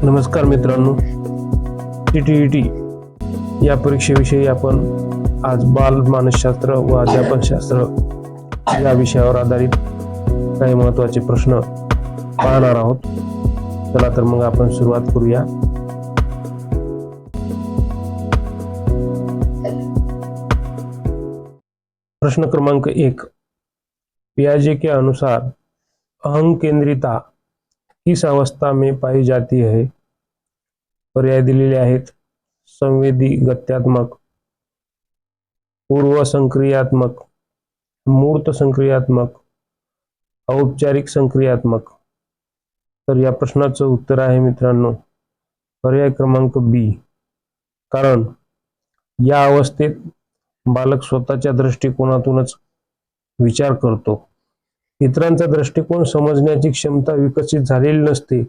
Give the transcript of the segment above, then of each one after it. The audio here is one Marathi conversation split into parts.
नमस्कार मित्रांनो, TTET या परीक्षेविषयी आपण आज बाल मानसशास्त्र व अध्यापनशास्त्र या विषयावर आधारित काही महत्त्वाचे प्रश्न पाहणार आहोत. चला तर मग आपण सुरुवात करूया. प्रश्न क्रमांक 1. पियाजे के अनुसार अहंकेंद्रिता किस अवस्था में पाई जाती है? पर्याय दिलेले आहेत. संवेदी गत्यात्मक, पूर्व संक्रियात्मक, मूर्त संक्रियात्मक, औपचारिक संक्रियात्मक. तर या प्रश्नाचं उत्तर आहे मित्रांनो पर्याय क्रमांक बी. कारण या अवस्थेत बालक स्वतःच्या दृष्टिकोनातूनच विचार करतो. इतरांचा दृष्टिकोन समजण्याची क्षमता विकसित झालेली नसते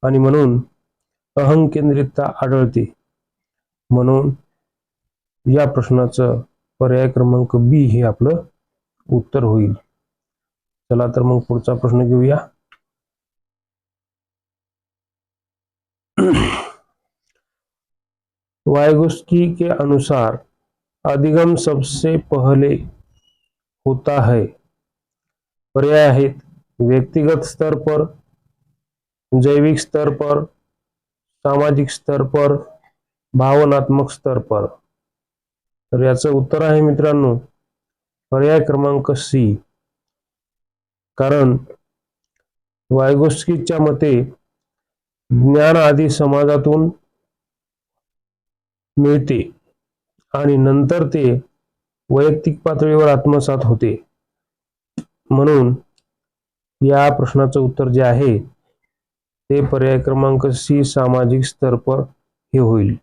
आणि म्हणून अहंकेंद्रितता आढळते. म्हणून या प्रश्नाचं पर्याय क्रमांक बी हे आपलं उत्तर होईल. चला तर मग पुढचा प्रश्न घेऊया. वाइगोत्स्की के अनुसार अधिगम सबसे पहले होता है. पर्याय आहेत. व्यक्तिगत स्तर पर, जैविक स्तर पर, सामाजिक स्तर पर, भावनात्मक स्तर पर. तर याचं उत्तर आहे मित्रांनो पर्याय क्रमांक सी. कारण वाइगोत्स्कीच्या मते ज्ञान आधी समाजातून मिळते आणि नंतर ते वैयक्तिक पातळीवर आत्मसात होते. म्हणून या प्रश्नाचं उत्तर जे आहे ते पर्याय क्रमांक सी सामाजिक स्तर पर हे होईल.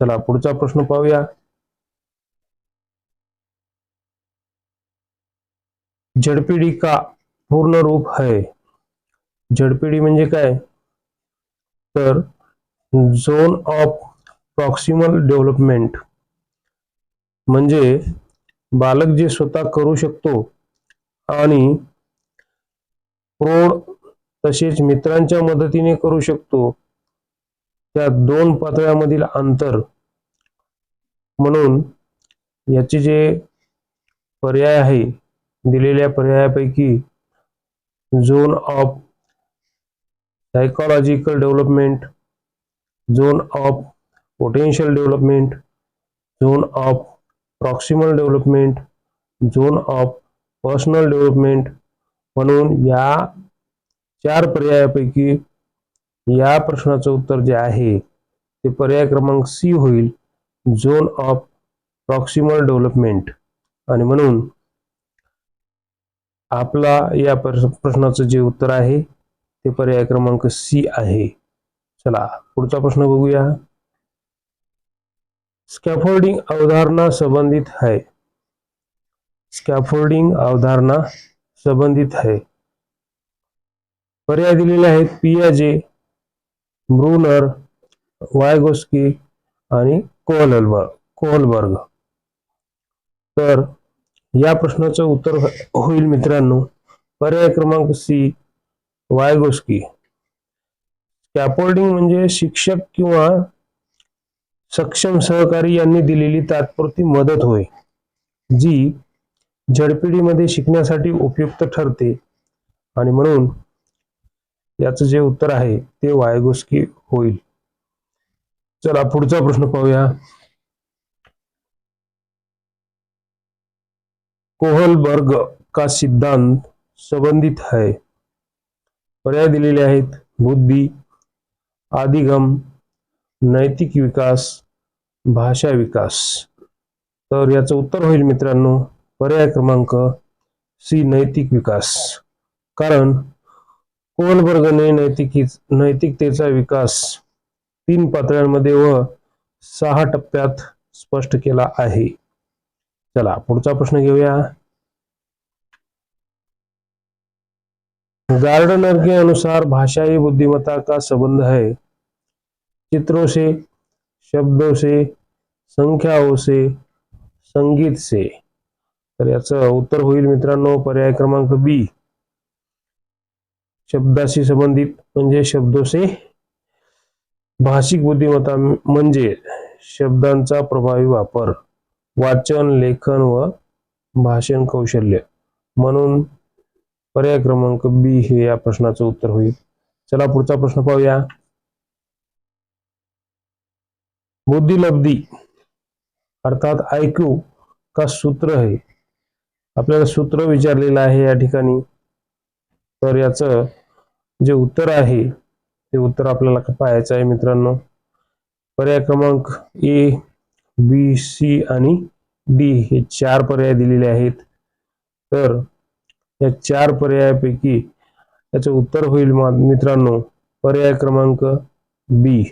चला पुढचा प्रश्न पाहूया. झडपीडी का पूर्ण रूप है? झडपीडी म्हणजे काय? तर झोन ऑफ प्रॉक्सिमल डेव्हलपमेंट म्हणजे बालक जे स्वतः करू शकतो आणि प्रौढ तसेच मित्रांच्या मदतीने करू शकतो त्या दोन पातळ्यांमधील अंतर. म्हणून याचे जे पर्याय आहे दिलेल्या पर्यायापैकी zone of psychological development, zone of potential development, zone of proximal development, zone of personal development. म्हणून या चार पर्यायापैकी या प्रश्नाचं उत्तर जे आहे ते पर्याय क्रमांक सी होईल, झोन ऑफ प्रॉक्सिमल डेव्हलपमेंट. आणि म्हणून आपला या प्रश्नाचं जे उत्तर आहे ते पर्याय क्रमांक सी आहे. चला पुढचा प्रश्न बघूया. स्कैफोल्डिंग अवधारणा संबंधित है. स्कैफोल्डिंग अवधारणा संबंधित है. पर्याय दिलेले आहेत. पियाजे, ब्रूनर, वाइगोत्स्की आणि कोहलबर्ग. तर या प्रश्नाचं उत्तर होईल मित्रांनो पर्याय क्रमांक सी वाइगोत्स्की. स्कॅफोल्डिंग म्हणजे शिक्षक किंवा सक्षम सहकारी यांनी दिलेली तात्पुरती मदत होय जी झडपीडीमध्ये शिकण्यासाठी उपयुक्त ठरते आणि म्हणून याचं जे उत्तर आहे ते वाइगोत्स्की होईल. चला पुढचा प्रश्न पाहूया. कोहलबर्ग का सिद्धांत संबंधित है. पर्याय दिलेले आहेत. बुद्धी, अधिगम, नैतिक विकास, भाषा विकास. तर याचं उत्तर होईल मित्रांनो पर्याय क्रमांक सी नैतिक विकास. कारण कोहलबर्गने नैतिकतेचा विकास 3 पातळ्यांमध्ये व 6 टप्प्यात स्पष्ट केला आहे. चला पुढचा प्रश्न घेऊया. गार्डनर के अनुसार भाषा ही बुद्धिमत्ता का संबंध है. चित्रों से, शब्दों से, संख्याओं से, संगीत से. तर याचं उत्तर होईल मित्रांनो पर्याय क्रमांक बी शब्दाशी संबंधित म्हणजे शब्दों से भाषिक बुद्धिमत्ता म्हणजे शब्दांचा प्रभावी वापर, वाचन, लेखन व भाषण कौशल्य. म्हणून पर्याय क्रमांक बी हे या प्रश्नाचं उत्तर होईल. चला पुढचा प्रश्न पाहूया. बुद्धिलब्धी अर्थात IQ का सूत्र है. आपल्याला सूत्र विचारलेलं आहे या ठिकाणी. तर याचं जे उत्तर आहे ते उत्तर आपल्याला पाहायचं आहे मित्रांनो. पर्याय क्रमांक ए, बी, सी आणि डी हे 4 पर्याय दिलेले आहेत. तर या 4 पर्यायापैकी याचं उत्तर होईल मित्रांनो पर्याय क्रमांक बी.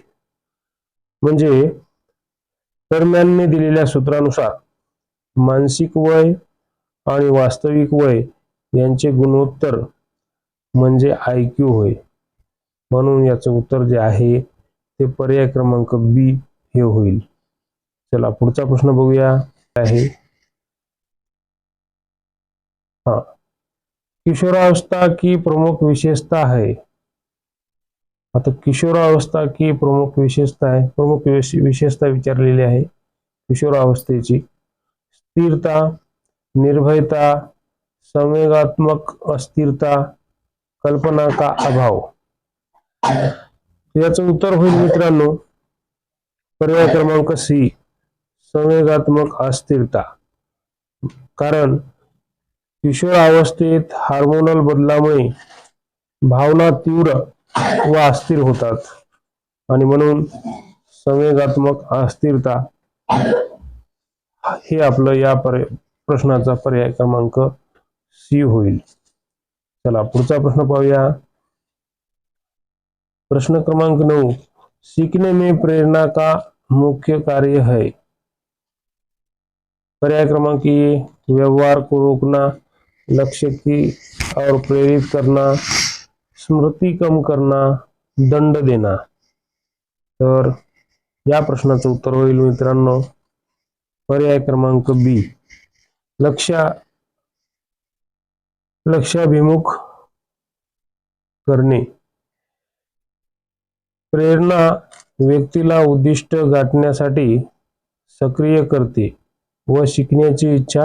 म्हणजे दरम्यानने दिलेल्या सूत्रानुसार मानसिक वय आणि वास्तविक वय यांचे गुणोत्तर म्हणजे IQ होय. म्हणून याचं उत्तर जे आहे ते पर्याय क्रमांक बी हे होईल. चला पुढचा प्रश्न बघूया. आहे किशोरावस्था की प्रमुख विशेषता है. आता किशोरावस्था की प्रमुख विशेषता आहे, प्रमुख विशेषता विचारलेली आहे किशोरावस्थेची. स्थिरता, निर्भयता, संवेगात्मक अस्थिरता, कल्पना का अभाव. याचं उत्तर होईल मित्रांनो पर्याय क्रमांक सी, संवेगात्मक अस्थिरता. कारण किशोरावस्थेत हार्मोनल बदलामुळे भावना तीव्र व अस्थिर होतात आणि म्हणून संवेगात्मक अस्थिरता हे आपलं या प्रश्नाचा पर्याय क्रमांक सी होईल. चला पुढचा प्रश्न पाहूया. प्रश्न क्रमांक 9, सीखने में प्रेरणा का मुख्य कार्य है. पर्याय क्रमांक ए, व्यवहार को रोकना, लक्ष्य की और प्रेरित करना, स्मृति कम करना, दंड देना. तर या प्रश्नाचं उत्तर होईल मित्रांनो पर्याय क्रमांक बी, लक्ष्याभिमुख करणे. प्रेरणा व्यक्तीला उद्दिष्ट गाठण्यासाठी सक्रिय करते व शिकण्याची इच्छा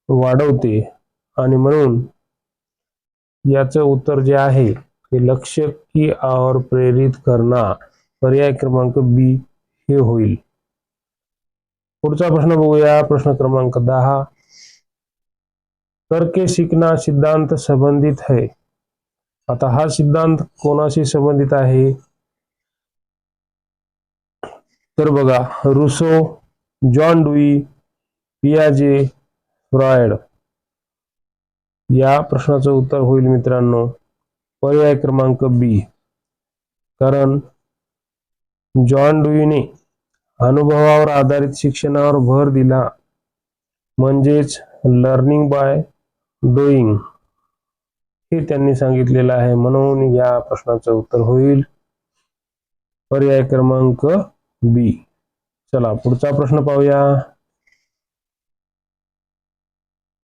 वाढवते आणि म्हणून याचं उत्तर जे आहे ते लक्ष्य की और प्रेरित करना पर्याय क्रमांक बी हे होईल. पुढचा प्रश्न बघूया. प्रश्न क्रमांक 10, करके सीखना सिद्धांत संबंधित है. आता हा सिद्धांत कोणाशी संबंधित आहे. तर बघा रुसो, जॉन डुई, पियाजे, फ्रॉइड. या प्रश्नाचं उत्तर होईल मित्रांनो पर्याय क्रमांक बी. कारण जॉन डुईने अनुभवावर आधारित शिक्षणावर भर दिला म्हणजेच लर्निंग बाय डुईंग हे त्यांनी सांगितलेलं आहे. म्हणून या प्रश्नाचं उत्तर होईल पर्याय क्रमांक बी. चला पुढचा प्रश्न पाहूया.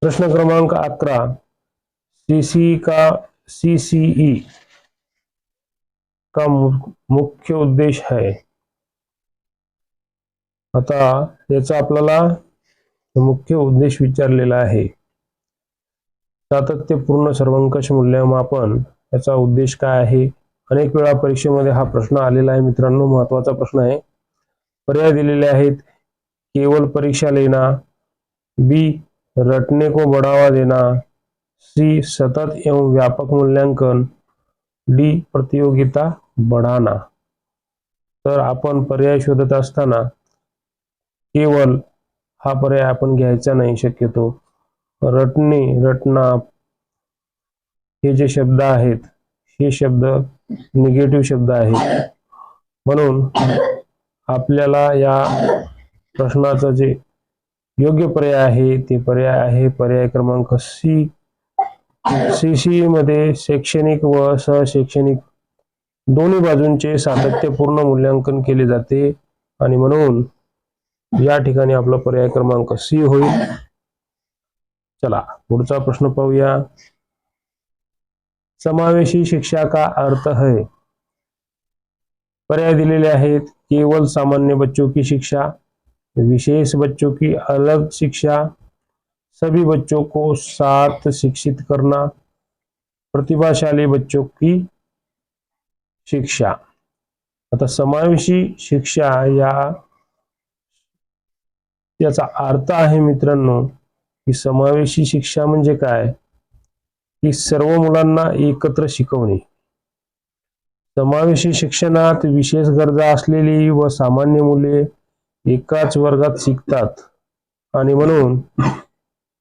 प्रश्न क्रमांक 11, CCE का मुख्य उद्देश है. आता याचा आपल्याला मुख्य उद्देश विचारलेला आहे. सातत्यपूर्ण सर्वंकष मूल्यमापन याचा उद्देश काय आहे. अनेक वेळा परीक्षेमध्ये हा प्रश्न आलेला आहे मित्रांनो, महत्त्वाचा प्रश्न आहे. पर्याय दिलेले आहेत. केवल परीक्षा लेना, बी रटने को बढ़ावा देना, सी सतत एवं व्यापक मूल्यांकन, डी प्रतियोगिता बढ़ाना. तर आपण पर्याय शोधत असताना केवल हा पर्याय आपण घ्यायचा नाही शक्यतो. रटणे, रटना हे जे शब्द आहेत हे शब्द निगेटिव्ह शब्द आहेत. म्हणून आपल्याला या प्रश्नाचा जे योग्य पर्याय आहे ते पर्याय आहे पर्याय क्रमांक सी. CCE मध्ये शैक्षणिक व सहशैक्षणिक दोन्ही बाजूंचे सातत्यपूर्ण मूल्यांकन केले जाते आणि म्हणून या ठिकाणी आपला पर्याय क्रमांक सी होईल. चला पुढचा प्रश्न पाहूया. समावेशी शिक्षा का अर्थ है. पर्याय दिलेले आहेत, केवल सामान्य बच्चों की शिक्षा, विशेष बच्चों की अलग शिक्षा, सभी बच्चों को साथ शिक्षित करना, प्रतिभाशाली बच्चों की शिक्षा। आता समावेशी शिक्षा याचा अर्थ आहे मित्रांनो की समावेशी शिक्षा म्हणजे काय, की सर्व मुलांना एकत्र शिकवणे। समावेशी शिक्षणात विशेष गरजा असलेली व सामान्य मुले एकाच वर्गात शिकतात आणि म्हणून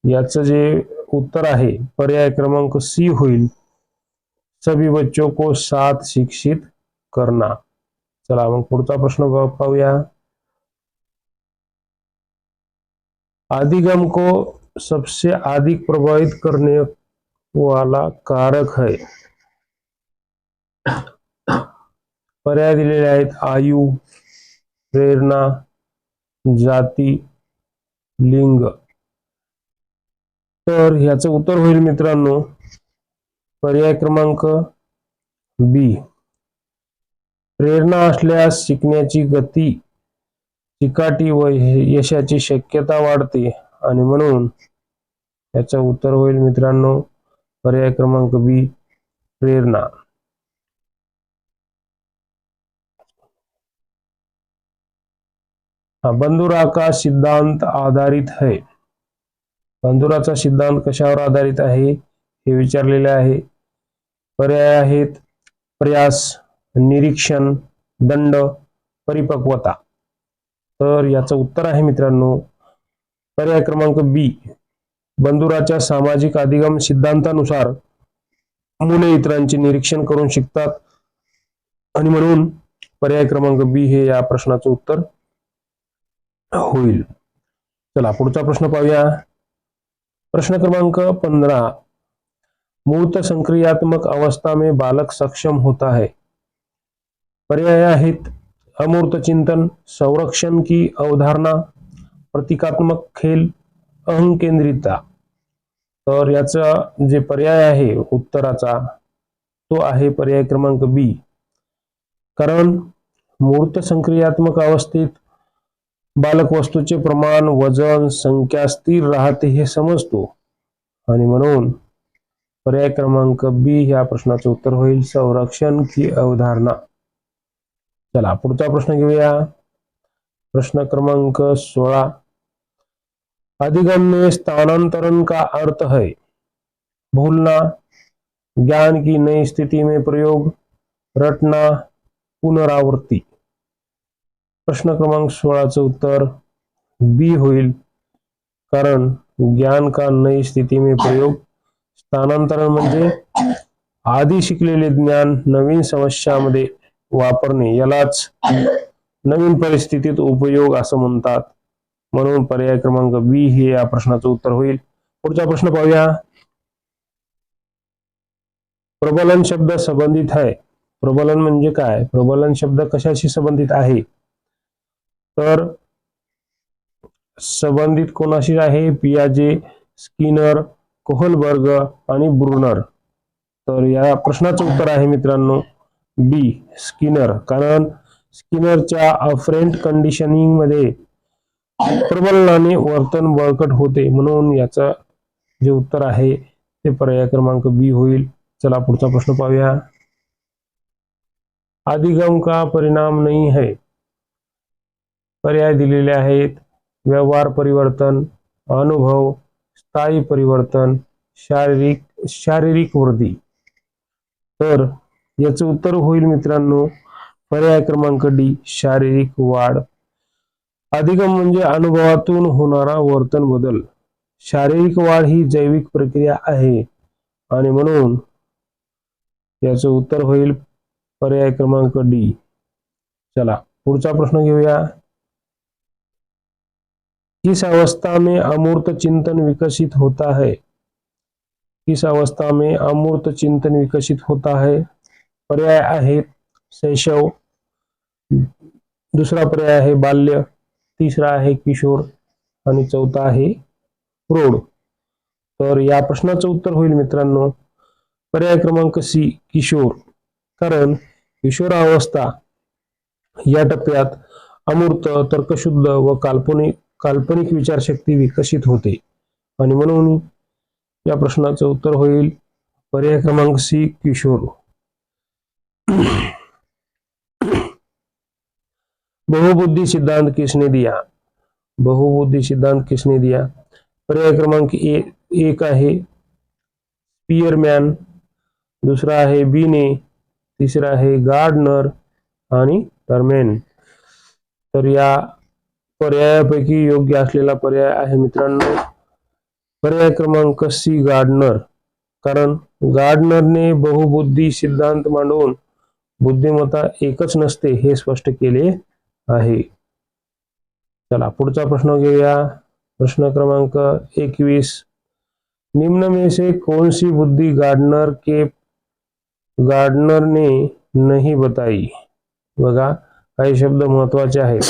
याचं जे उत्तर आहे पर्याय क्रमांक सी होईल, सभी बच्चों को साथ शिक्षित करना। चला मग पुढचा प्रश्न पाहूया। अधिगम को सबसे अधिक प्रभावित करने वाला कारक है। पर्याय दिलेले आहेत, आयु, प्रेरणा, जाती, लिंग। तर ह्याचं उत्तर होईल मित्रांनो पर्याय क्रमांक बी। प्रेरणा असल्यास शिकण्याची गती, चिकाटी व यशाची शक्यता वाढते आणि म्हणून याचं उत्तर होईल मित्रांनो पर्याय क्रमांक बी, प्रेरणा। बंधुरा का सिद्धांत आधारित है। बंधुराचा सिद्धांत कशावर आधारित आहे हे विचारलेले आहे। पर्याय आहेत, प्रयास, निरीक्षण, दंड, परिपक्वता। तर याचं उत्तर आहे मित्रांनो पर्याय क्रमांक बी। बंधुराच्या सामाजिक अधिगम सिद्धांतानुसार मुले इतरांचे निरीक्षण करून शिकतात आणि म्हणून पर्याय क्रमांक बी हे या प्रश्नाचं उत्तर होईल। चला पुढचा प्रश्न पाहूया। प्रश्न क्रमांक 15, मूर्त संक्रियात्मक अवस्था में बालक सक्षम होता है। पर्याय आहेत, अमूर्त चिंतन, संरक्षण की अवधारणा, प्रतीकात्मक खेल, अहंकेंद्रितता। तर याचा जे पर्याय आहे उत्तराचा तो आहे पर्याय क्रमांक बी। कारण मूर्त संक्रियात्मक अवस्थेत बालक वस्तूचे प्रमाण, वजन, संख्या स्थिर राहते हे समजतो आणि म्हणून पर्याय क्रमांक बी या प्रश्नाचं उत्तर होईल, संरक्षण की अवधारणा। चला पुढचा प्रश्न घेऊया। प्रश्न क्रमांक 16, अधिगम में स्थानांतरण का अर्थ है भूलना, ज्ञान की नई स्थिति में प्रयोग, रटना, पुनरावृत्ति। प्रश्न क्रमांक 16चं उत्तर बी होईल, कारण ज्ञान का नई स्थिति में प्रयोग, स्थानांतरण म्हणजे आधी शिकलेले ज्ञान नवीन समस्यामध्ये वापरणे यालाच नवीन परिस्थितीत उपयोग असं म्हणतात। म्हणून पर्याय क्रमांक बी हे या प्रश्नाचं उत्तर होईल। पुढचा प्रश्न पाहूया। प्रबलन शब्द संबंधित है। प्रबलन म्हणजे काय, प्रबलन शब्द कशाशी संबंधित आहे, तर संबंधित कोणाशी आहे, पियाजे, स्किनर, कोहलबर्ग आणि ब्रुनर। तर या प्रश्नाचं उत्तर आहे मित्रांनो बी, स्किनर। कारण स्किनरच्या अफरेंट कंडिशनिंग मध्ये प्रबलनाने वर्तन बळकट होते, म्हणून याचं जे उत्तर आहे ते पर्याय क्रमांक बी होईल। चला पुढचा प्रश्न पाहूया। अधिगम का परिणाम नहीं है। पर्याय दिलेले आहेत, व्यवहार परिवर्तन, अनुभव, स्थायी परिवर्तन, शारीरिक वृद्धी। तर याचं उत्तर होईल मित्रांनो पर्याय क्रमांक डी, शारीरिक वाढ। अधिगम म्हणजे अनुभवातून होणारा वर्तन बदल, शारीरिक वाढ ही जैविक प्रक्रिया आहे आणि म्हणून याचं उत्तर होईल पर्याय क्रमांक डी। चला पुढचा प्रश्न घेऊया। किस अवस्था में अमूर्त चिंतन विकसित होता है। किस अवस्था में अमूर्त चिंतन विकसित होता है। पर्याय आहेत, शैशव, दुसरा पर्याय आहे बाल्य, तिसरा आहे किशोर आणि चौथा आहे प्रौढ। तर या प्रश्नाचं उत्तर होईल मित्रांनो पर्याय क्रमांक सी, किशोर। कारण किशोरावस्था या टप्प्यात अमूर्त, तर्कशुद्ध व काल्पनिक विचारशक्ती विकसित होते आणि म्हणून या प्रश्नाचं उत्तर होईल पर्याय क्रमांक सी, किशोर. बहुबुद्धि सिद्धांत किसने दिया? बहुबुद्धि सिद्धांत किसने दिया? पर्याय क्रमांक एक आहे स्पीयरमॅन, दुसरा आहे बीने, तिसरा आहे गार्डनर आणि टर्मेन. तर या पर्यायापैकी योग्य असलेला पर्याय आहे मित्रांनो पर्याय क्रमांक सी, गार्डनर. कारण गार्डनरने बहुबुद्धी सिद्धांत मांडून बुद्धिमत्ता एकच नसते हे स्पष्ट केले आहे. चला पुढचा प्रश्न घेऊया. प्रश्न क्रमांक 21. निम्न में से कौन सी बुद्धि गार्डनर ने नहीं बताई? बघा काही शब्द महत्वाचे आहेत.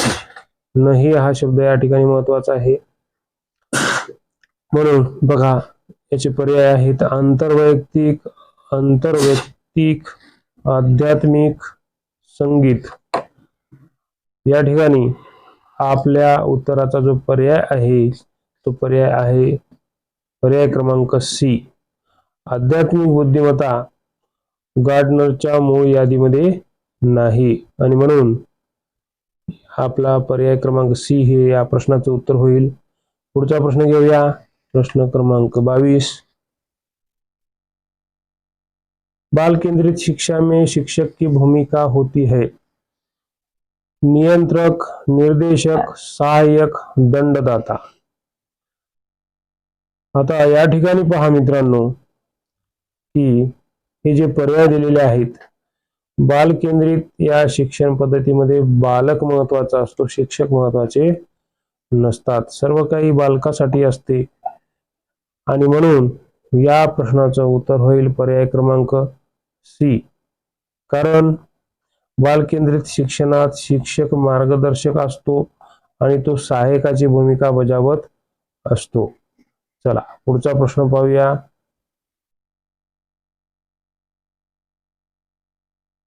नाही हा शब्द या ठिकाणी महत्वाचा आहे. म्हणून बघा याचे पर्याय आहेत आंतरवैयक्तिक, आध्यात्मिक, संगीत. या ठिकाणी आपल्या उत्तराचा जो पर्याय आहे तो पर्याय आहे पर्याय क्रमांक सी, आध्यात्मिक बुद्धिमत्ता गार्डनरच्या मूळ यादीमध्ये नाही आणि म्हणून आपला पर्याय क्रमांक सी हे या प्रश्नाचं उत्तर होईल. पुढचा प्रश्न घेऊया. प्रश्न क्रमांक 22. बाल केंद्रित शिक्षा में शिक्षक की भूमिका होती है नियंत्रक, निर्देशक, सहाय्यक, दंडदाता. आता या ठिकाणी पहा मित्रांनो की हे जे पर्याय दिलेले आहेत बाल केंद्रित या शिक्षण पद्धतीमध्ये बालक महत्वाचा असतो, शिक्षक महत्वाचे नसतात. सर्व काही बालकासाठी असते आणि म्हणून या प्रश्नाचं उत्तर होईल पर्याय क्रमांक सी. कारण बाल केंद्रित शिक्षणात शिक्षक मार्गदर्शक असतो आणि तो सहाय्यकाची भूमिका बजावत असतो. चला पुढचा प्रश्न पाहूया.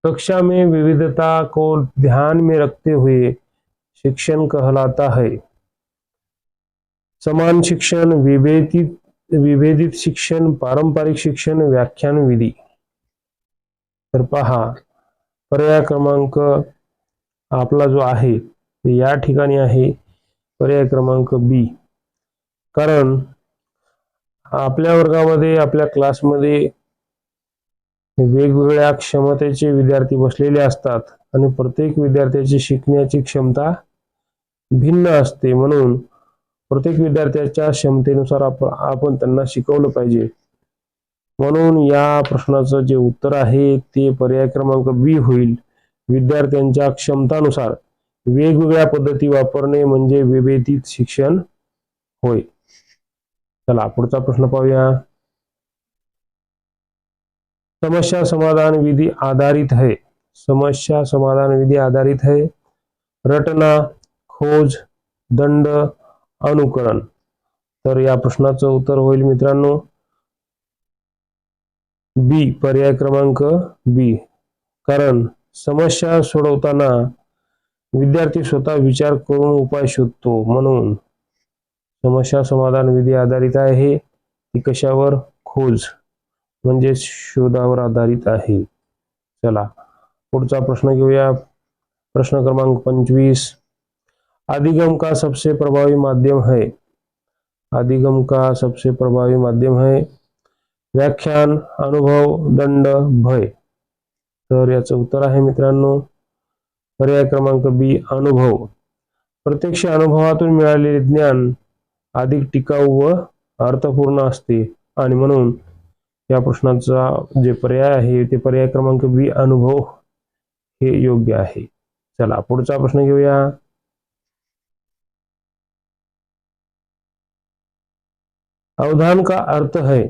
कक्षा में विविधता को ध्यान में रखते हुए शिक्षण कहलाता है समान शिक्षण, विभेदित शिक्षण, पारंपरिक शिक्षण, व्याख्यान विधी. तर पहा पर्याय क्रमांक आपला जो आहे या ठिकाणी आहे पर्याय क्रमांक बी. कारण आपल्या वर्गामध्ये आपल्या क्लासमध्ये वेगवेगळ्या क्षमतेचे विद्यार्थी बसलेले असतात आणि प्रत्येक विद्यार्थ्याची शिकण्याची क्षमता भिन्न असते. म्हणून प्रत्येक विद्यार्थ्याच्या क्षमतेनुसार आपण त्यांना शिकवलं पाहिजे. म्हणून या प्रश्नाचं जे उत्तर आहे ते पर्याय क्रमांक बी होईल. विद्यार्थ्यांच्या क्षमतानुसार वेगवेगळ्या पद्धती वापरणे म्हणजे विभेदित शिक्षण होय. चला पुढचा प्रश्न पाहूया. समस्या समाधान विधि आधारित है. समस्या समाधान विधि आधारित है रटना, खोज, दंड, अनुकरण. तर या प्रश्नाचं उत्तर होईल मित्रांनो बी, पर्याय क्रमांक बी. कारण समस्या सोडवताना विद्यार्थी स्वतः विचार करून उपाय शोधतो. म्हणून समस्या समाधान विधी आधारित आहे ती कशावर? खोज म्हणजे शोधावर आधारित आहे. चला पुढचा प्रश्न घेऊया. प्रश्न क्रमांक 25. अधिगम का सबसे प्रभावी माध्यम है. अधिगम का सबसे प्रभावी माध्यम है व्याख्यान, अनुभव, दंड, भय. तर याचं उत्तर आहे मित्रांनो पर्याय क्रमांक बी, अनुभव. प्रत्यक्ष अनुभवातून मिळालेले ज्ञान अधिक टिकाऊ व अर्थपूर्ण असते आणि म्हणून या प्रश्नाचा जे पर्याय आहे ते पर्याय क्रमांक बी, अनुभव हे योग्य आहे. चला पुढचा प्रश्न घेऊया. अवधान का अर्थ है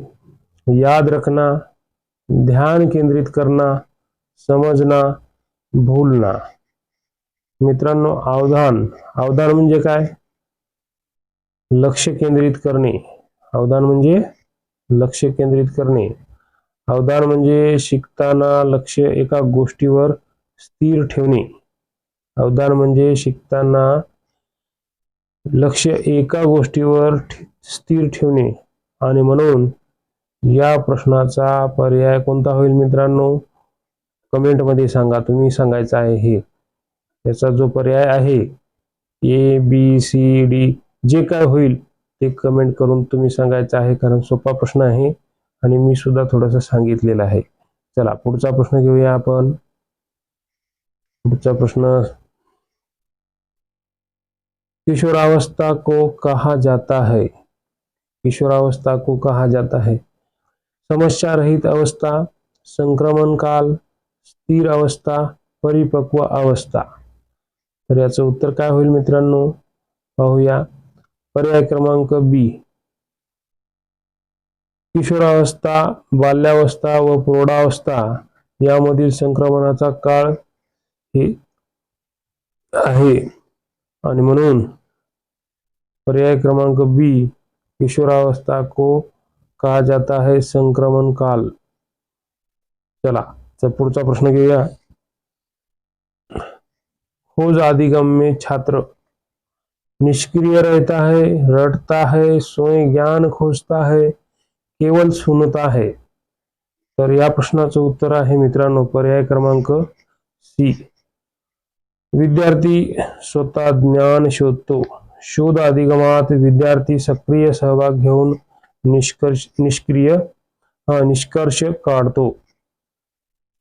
याद रखना, ध्यान केंद्रित करना, समजना, भूलना. मित्रांनो अवधान म्हणजे काय? लक्ष केंद्रित करणे. अवधान म्हणजे लक्ष केंद्रित करणे. अवधान म्हणजे शिकताना लक्ष एका गोष्टीवर स्थिर ठेवणे अवधान म्हणजे शिकताना लक्ष एका गोष्टीवर स्थिर ठेवणे आणि म्हणून या प्रश्नाचा पर्याय कोणता होईल मित्रांनो? कमेंट मध्ये सांगा, तुम्ही सांगायचं आहे हे. याचा जो पर्याय आहे ABCD जे काय होईल ते कमेंट करून तुम्ही सांगायचं आहे, कारण सोपा प्रश्न आहे आणि मी सुद्धा थोडंसं सांगितलेलं आहे. चला पुढचा प्रश्न घेऊया आपण. पुढचा प्रश्न, किशोरावस्था को कहा जाता है? किशोरावस्था को कहा जाता है? समस्या रहित अवस्था, संक्रमण काल, स्थिर अवस्था, परिपक्व अवस्था. तर याचं उत्तर काय होईल मित्रांनो? पाहूया. पर्याय क्रमांक बी, किशोरावस्था, बाल्यावस्था व प्रौढावस्था यामधील संक्रमणाचा काळ हे आहे आणि म्हणून पर्याय क्रमांक बी, किशोरावस्था को कहा जाता है संक्रमण काल. चला पुढचा प्रश्न घेऊया. खोज अधिगम में छात्र निष्क्रिय रहता है, रटता है, स्वयं ज्ञान खोजता है, केवल सुनता है. तर या प्रश्नाचं उत्तर आहे मित्रांनो पर्याय क्रमांक सी. विद्यार्थी स्वतः ज्ञान शोधतो. शोध अधिगमात विद्यार्थी सक्रिय सहभाग घेऊन निष्कर्ष काढतो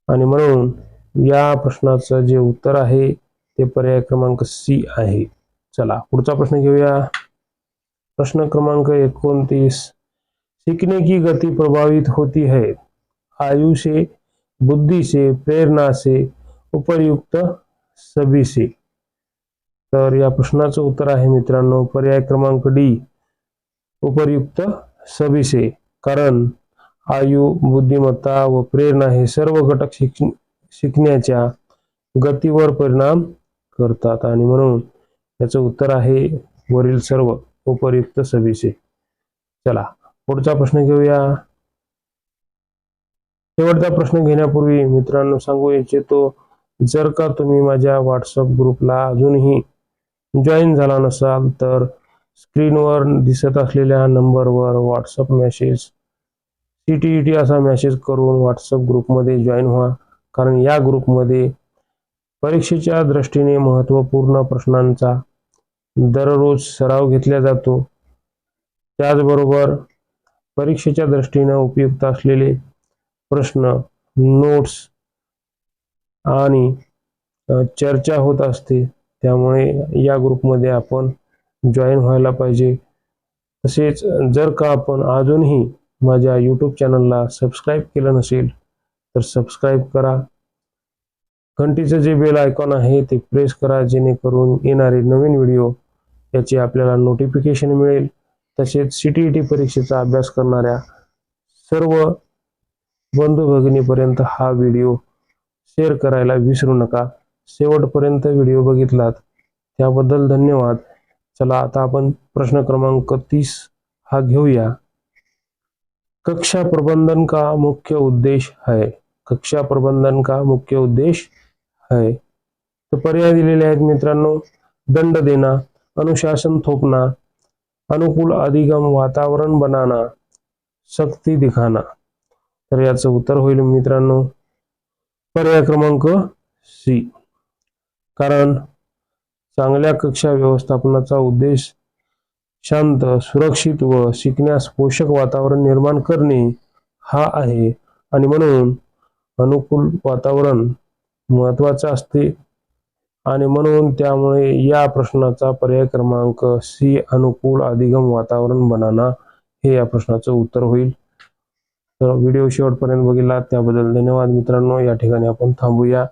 आणि म्हणून या प्रश्नाचं जे उत्तर आहे ते पर्याय क्रमांक सी आहे. चला पुढचा प्रश्न घेऊया. प्रश्न क्रमांक 29. सीखने की गति प्रभावित होती है आयु से, बुद्धि से, प्रेरणा से, उपर्युक्त सभी से. तर या प्रश्नाचं उत्तर आहे मित्रांनो पर्याय क्रमांक डी, उपर्युक्त सभी से. कारण आयु, बुद्धिमत्ता व प्रेरणा हे सर्व घटक शिकण्याच्या गतीवर परिणाम करतात आणि म्हणून याचं उत्तर आहे वरील सर्व, उपर्युक्त सभी से. चला पुढचा प्रश्न घेऊया. शेवटचा प्रश्न घेण्यापूर्वी मित्रांनो सांगू इच्छितो, जर का तुम्ही माझ्या व्हॉट्सअप ग्रुपला अजूनही जॉईन झाला नसाल तर स्क्रीनवर दिसत असलेल्या नंबरवर व्हॉट्सअप मेसेज CTET असा मेसेज करून व्हॉट्सअप ग्रुपमध्ये जॉईन व्हा. कारण या ग्रुपमध्ये परीक्षेच्या दृष्टीने महत्त्वपूर्ण प्रश्नांचा दररोज सराव घेतला जातो. त्याचबरोबर परीक्षेच्या दृष्टीने उपयुक्त असलेले प्रश्न, नोट्स आणि चर्चा होत असते. त्यामुळे या ग्रुपमध्ये आपण जॉईन व्हायला पाहिजे. तसेच जर का आपण अजूनही माझ्या YouTube चॅनलला सबस्क्राईब केलं नसेल तर सबस्क्राईब करा. घंटीचं जे बेल आयकॉन आहे ते प्रेस करा, जेणेकरून येणारे नवीन व्हिडिओ याची आपल्याला नोटिफिकेशन मिळेल. तसेच CTET परीक्षेचा अभ्यास करणाऱ्या सर्व बंधू भगिनीपर्यंत हा व्हिडिओ शेअर करायला विसरू नका. शेवटपर्यंत व्हिडिओ बघितलात त्याबद्दल धन्यवाद. चला आता आपण प्रश्न क्रमांक 30 हा घेऊया. कक्षा प्रबंधन का मुख्य उद्देश्य है? कक्षा प्रबंधन का मुख्य उद्देश्य है. तो पर्याय दिलेले आहेत मित्रांनो. दंड देना, अनुशासन थोपना, अनुकूल अधिगम वातावरण बनाना, शक्ती दिखाना. तर याचं उत्तर होईल मित्रांनो पर्याय क्रमांक सी. कारण चांगल्या कक्षा व्यवस्थापनाचा उद्देश शांत, सुरक्षित व शिकण्यास पोषक वातावरण निर्माण करणे हा आहे आणि म्हणून अनुकूल वातावरण महत्त्वाचे असते आणि म्हणून त्यामुळे या प्रश्नाचा पर्याय क्रमांक सी, अनुकूल अधिगम वातावरण बनाना हे या प्रश्नाचं उत्तर होईल. तर व्हिडिओ शेवटपर्यंत बघितला त्याबद्दल धन्यवाद मित्रांनो. या ठिकाणी आपण थांबूया.